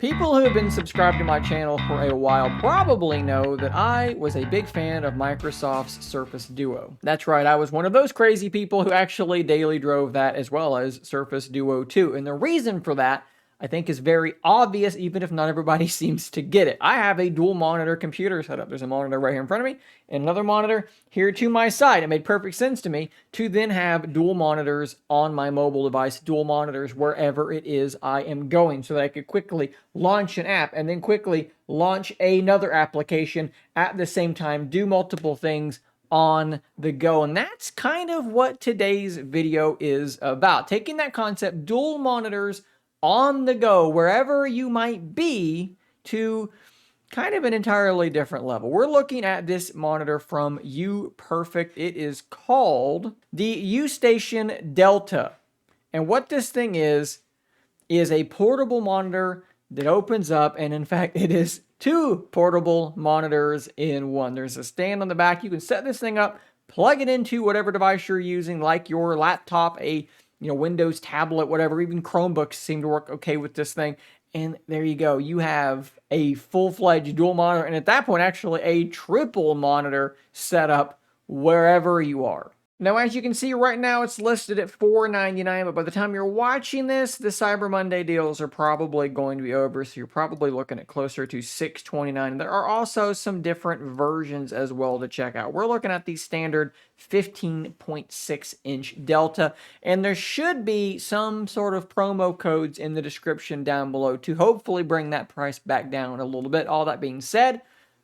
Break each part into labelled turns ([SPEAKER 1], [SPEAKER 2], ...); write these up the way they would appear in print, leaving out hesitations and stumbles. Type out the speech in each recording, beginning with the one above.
[SPEAKER 1] People who have been subscribed to my channel for a while probably know that I was a big fan of Microsoft's Surface Duo. That's right, I was one of those crazy people who actually daily drove that as well as Surface Duo 2. And the reason for that, I think, is very obvious, even if not everybody seems to get it. I have a dual monitor computer set up. There's a monitor right here in front of me and another monitor here to my side. It made perfect sense to me to then have dual monitors on my mobile device, dual monitors wherever it is I am going, so that I could quickly launch an app and then quickly launch another application at the same time, do multiple things on the go. And that's kind of what today's video is about. Taking that concept, dual monitors on the go, wherever you might be, to kind of an entirely different level. We're looking at this monitor from UPERFECT. It is called the UStation Delta. And what this thing is a portable monitor that opens up, and in fact, it is two portable monitors in one. There's a stand on the back. You can set this thing up, plug it into whatever device you're using, like your laptop, a Windows tablet, whatever. Even Chromebooks seem to work okay with this thing. And there you go. You have a full-fledged dual monitor, and at that point, actually a triple monitor set up wherever you are. Now, as you can see right now, it's listed at $499, but by the time you're watching this, the Cyber Monday deals are probably going to be over, so you're probably looking at closer to $629. There are also some different versions as well to check out. We're looking at the standard 15.6-inch Delta, and there should be some sort of promo codes in the description down below to hopefully bring that price back down a little bit. All that being said,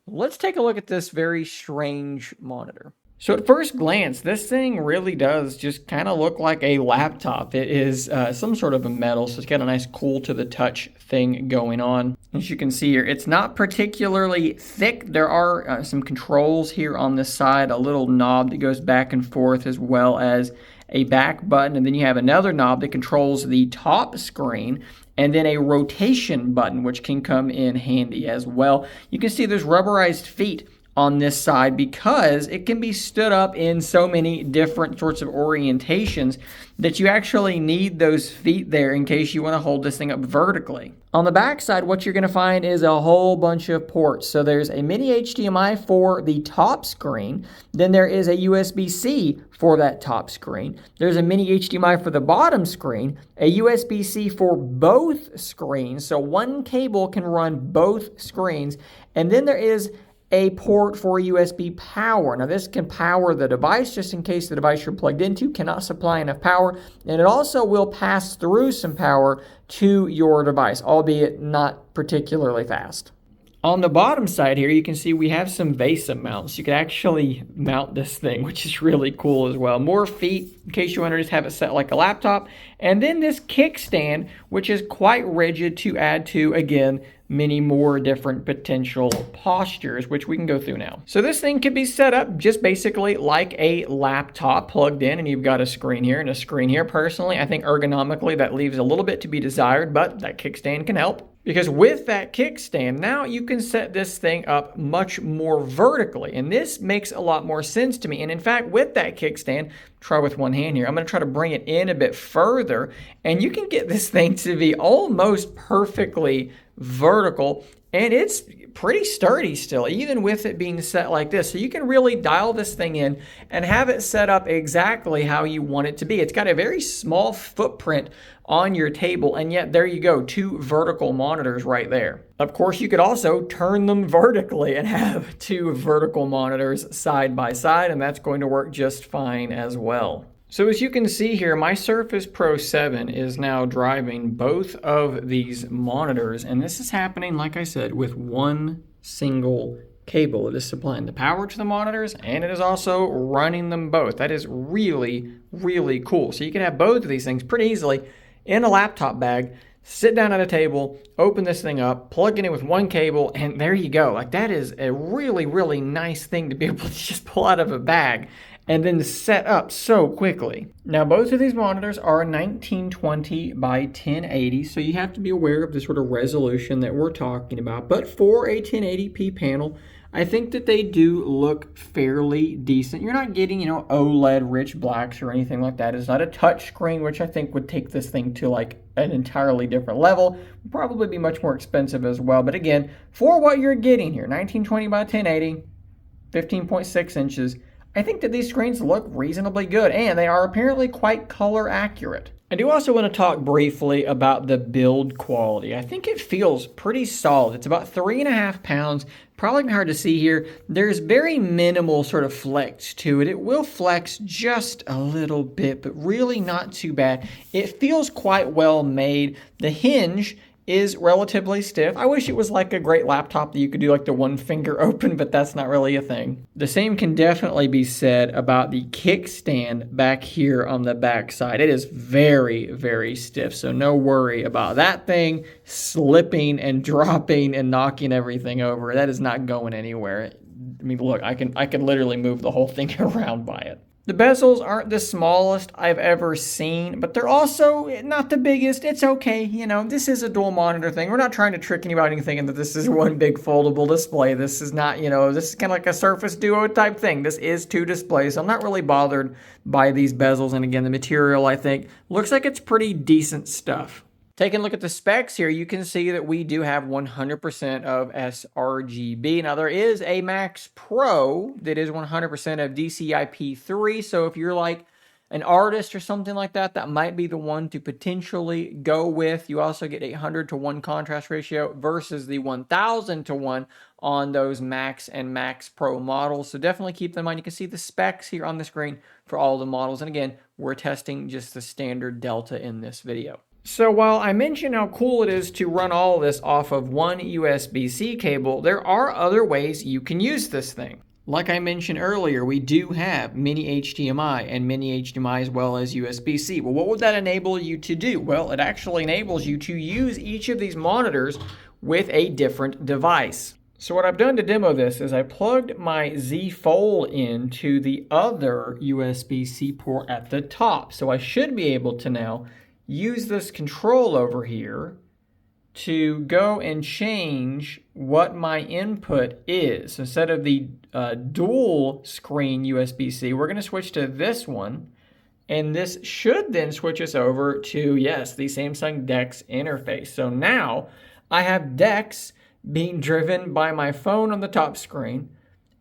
[SPEAKER 1] let's take a look at this very strange monitor. So at first glance, this thing really does just kind of look like a laptop. It is some sort of a metal, so it's got a nice cool to the touch thing going on. As you can see here, it's not particularly thick. There are some controls here on this side, a little knob that goes back and forth, as well as a back button, and then you have another knob that controls the top screen, and then a rotation button, which can come in handy as well. You can see there's rubberized feet on this side because it can be stood up in so many different sorts of orientations that you actually need those feet there in case you want to hold this thing up vertically. On the back side, what you're going to find is a whole bunch of ports. So there's a mini HDMI for the top screen. Then there is a USB-C for that top screen. There's a mini HDMI for the bottom screen, a USB-C for both screens. So one cable can run both screens. And then there is a port for USB power. Now this can power the device just in case the device you're plugged into cannot supply enough power, and it also will pass through some power to your device, albeit not particularly fast. On the bottom side here, you can see we have some VESA mounts. You can actually mount this thing, which is really cool as well. More feet, in case you want to just have it set like a laptop. And then this kickstand, which is quite rigid to add to, again, many more different potential postures, which we can go through now. So this thing can be set up just basically like a laptop plugged in, and you've got a screen here and a screen here. Personally, I think ergonomically that leaves a little bit to be desired, but that kickstand can help. Because with that kickstand, now you can set this thing up much more vertically. And this makes a lot more sense to me. And in fact, with that kickstand, try with one hand here, I'm going to try to bring it in a bit further. And you can get this thing to be almost perfectly vertical. And it's pretty sturdy still, even with it being set like this. So you can really dial this thing in and have it set up exactly how you want it to be. It's got a very small footprint on your table, and yet there you go, two vertical monitors right there. Of course, you could also turn them vertically and have two vertical monitors side by side, and that's going to work just fine as well. So as you can see here, my Surface Pro 7 is now driving both of these monitors, and this is happening, like I said, with one single cable. It is supplying the power to the monitors, and it is also running them both. That is really, really cool. So you can have both of these things pretty easily in a laptop bag, sit down at a table, open this thing up, plug it in with one cable, and there you go. Like, that is a really, really nice thing to be able to just pull out of a bag and then set up so quickly. Now, both of these monitors are 1920 by 1080, so you have to be aware of the sort of resolution that we're talking about. But for a 1080p panel, I think that they do look fairly decent. You're not getting, OLED rich blacks or anything like that. It's not a touch screen, which I think would take this thing to like an entirely different level. Would probably be much more expensive as well. But again, for what you're getting here, 1920 by 1080, 15.6 inches, I think that these screens look reasonably good, and they are apparently quite color accurate. I do also want to talk briefly about the build quality. I think it feels pretty solid. It's about 3.5 pounds. Probably hard to see here. There's very minimal sort of flex to it. It will flex just a little bit, but really not too bad. It feels quite well made. The hinge is relatively stiff. I wish it was like a great laptop that you could do like the one finger open, but that's not really a thing. The same can definitely be said about the kickstand back here on the back side. It is very, very stiff, so no worry about that thing slipping and dropping and knocking everything over. That is not going anywhere. I mean, look, I can literally move the whole thing around by it. The bezels aren't the smallest I've ever seen, but they're also not the biggest. It's okay, you know, this is a dual monitor thing. We're not trying to trick anybody into thinking that this is one big foldable display. This is not, you know, this is kind of like a Surface Duo type thing. This is 2 displays, so I'm not really bothered by these bezels. And again, the material, I think, looks like it's pretty decent stuff. Taking a look at the specs here, you can see that we do have 100% of sRGB. Now, there is a Max Pro that is 100% of DCI-P3, so if you're like an artist or something like that, that might be the one to potentially go with. You also get 800:1 contrast ratio versus the 1000:1 on those Max and Max Pro models, so definitely keep them in mind. You can see the specs here on the screen for all the models, and again, we're testing just the standard Delta in this video. So while I mentioned how cool it is to run all of this off of one USB-C cable, there are other ways you can use this thing. Like I mentioned earlier, we do have mini HDMI and mini HDMI as well as USB-C. Well, what would that enable you to do? Well, it actually enables you to use each of these monitors with a different device. So what I've done to demo this is I plugged my Z Fold into the other USB-C port at the top. So I should be able to now use this control over here to go and change what my input is. So instead of the dual screen USB-C, we're going to switch to this one. And this should then switch us over to, yes, the Samsung DeX interface. So now I have DeX being driven by my phone on the top screen,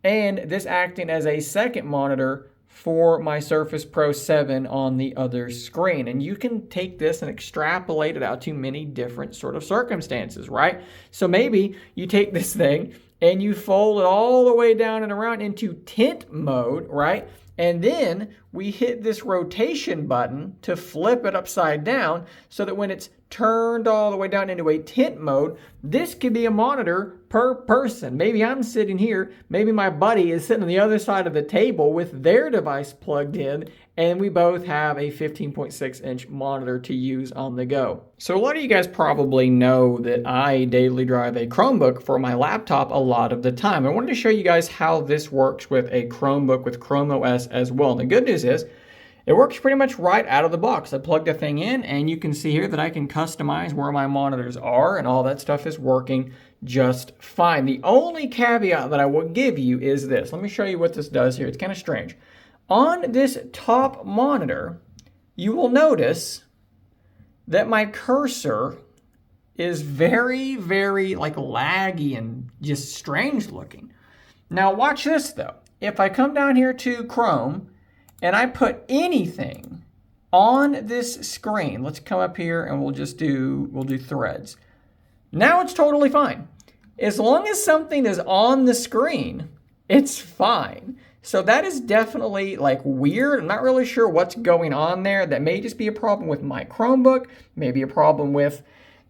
[SPEAKER 1] and this acting as a second monitor for my Surface Pro 7 on the other screen. And you can take this and extrapolate it out to many different sort of circumstances, right? So maybe you take this thing and you fold it all the way down and around into tint mode, right? And then we hit this rotation button to flip it upside down so that when it's turned all the way down into a tint mode, this could be a monitor per person. Maybe I'm sitting here, maybe my buddy is sitting on the other side of the table with their device plugged in, and we both have a 15.6-inch monitor to use on the go. So a lot of you guys probably know that I daily drive a Chromebook for my laptop a lot of the time. I wanted to show you guys how this works with a Chromebook with Chrome OS as well. And the good news is, it works pretty much right out of the box. I plug the thing in, and you can see here that I can customize where my monitors are, and all that stuff is working just fine. The only caveat that I will give you is this. Let me show you what this does here. It's kind of strange. On this top monitor, you will notice that my cursor is very, very like laggy and just strange looking. Now watch this though. If I come down here to Chrome, and I put anything on this screen, let's come up here and we'll do threads. Now it's totally fine. As long as something is on the screen, it's fine. So that is definitely like weird. I'm not really sure what's going on there. That may just be a problem with my Chromebook, maybe a problem with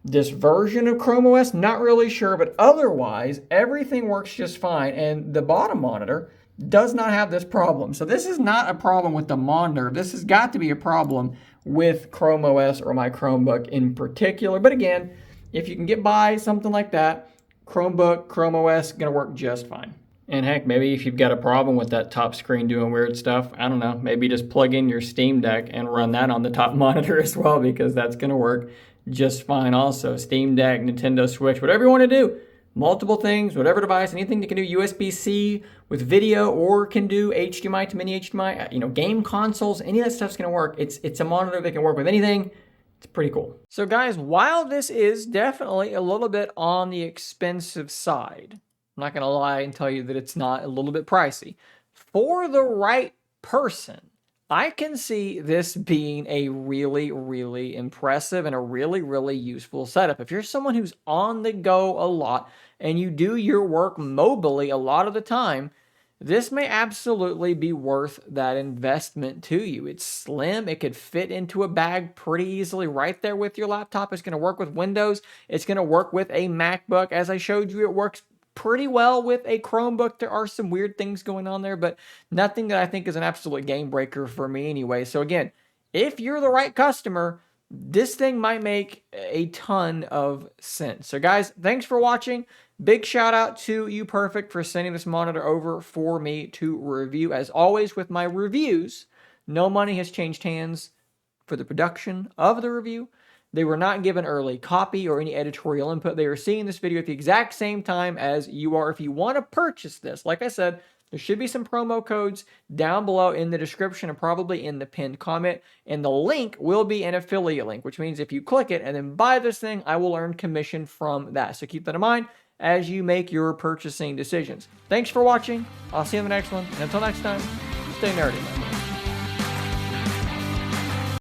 [SPEAKER 1] this version of Chrome OS, not really sure, but otherwise everything works just fine. And the bottom monitor does not have this problem. So this is not a problem with the monitor. This has got to be a problem with Chrome OS or my Chromebook in particular. But again, if you can get by something like that, Chromebook, Chrome OS, gonna work just fine. And heck, maybe if you've got a problem with that top screen doing weird stuff, I don't know, maybe just plug in your Steam Deck and run that on the top monitor as well, because that's gonna work just fine also. Steam Deck, Nintendo Switch, whatever you wanna do. Multiple things, whatever device, anything that can do USB-C with video or can do HDMI to mini HDMI, you know, game consoles, any of that stuff's gonna work. It's a monitor that can work with anything. It's pretty cool. So guys, while this is definitely a little bit on the expensive side, I'm not gonna lie and tell you that it's not a little bit pricey. For the right person, I can see this being a really, really impressive and a really, really useful setup. If you're someone who's on the go a lot and you do your work mobily a lot of the time, this may absolutely be worth that investment to you. It's slim. It could fit into a bag pretty easily right there with your laptop. It's going to work with Windows. It's going to work with a MacBook. As I showed you, it works pretty well with a Chromebook. There are some weird things going on there, but nothing that I think is an absolute game breaker for me anyway. So again, if you're the right customer, this thing might make a ton of sense. So guys, thanks for watching. Big shout out to UPERFECT for sending this monitor over for me to review. As always with my reviews, no money has changed hands for the production of the review. They were not given early copy or any editorial input. They are seeing this video at the exact same time as you are. If you want to purchase this, like I said, there should be some promo codes down below in the description and probably in the pinned comment. And the link will be an affiliate link, which means if you click it and then buy this thing, I will earn commission from that. So keep that in mind as you make your purchasing decisions. Thanks for watching. I'll see you in the next one. And until next time, stay nerdy.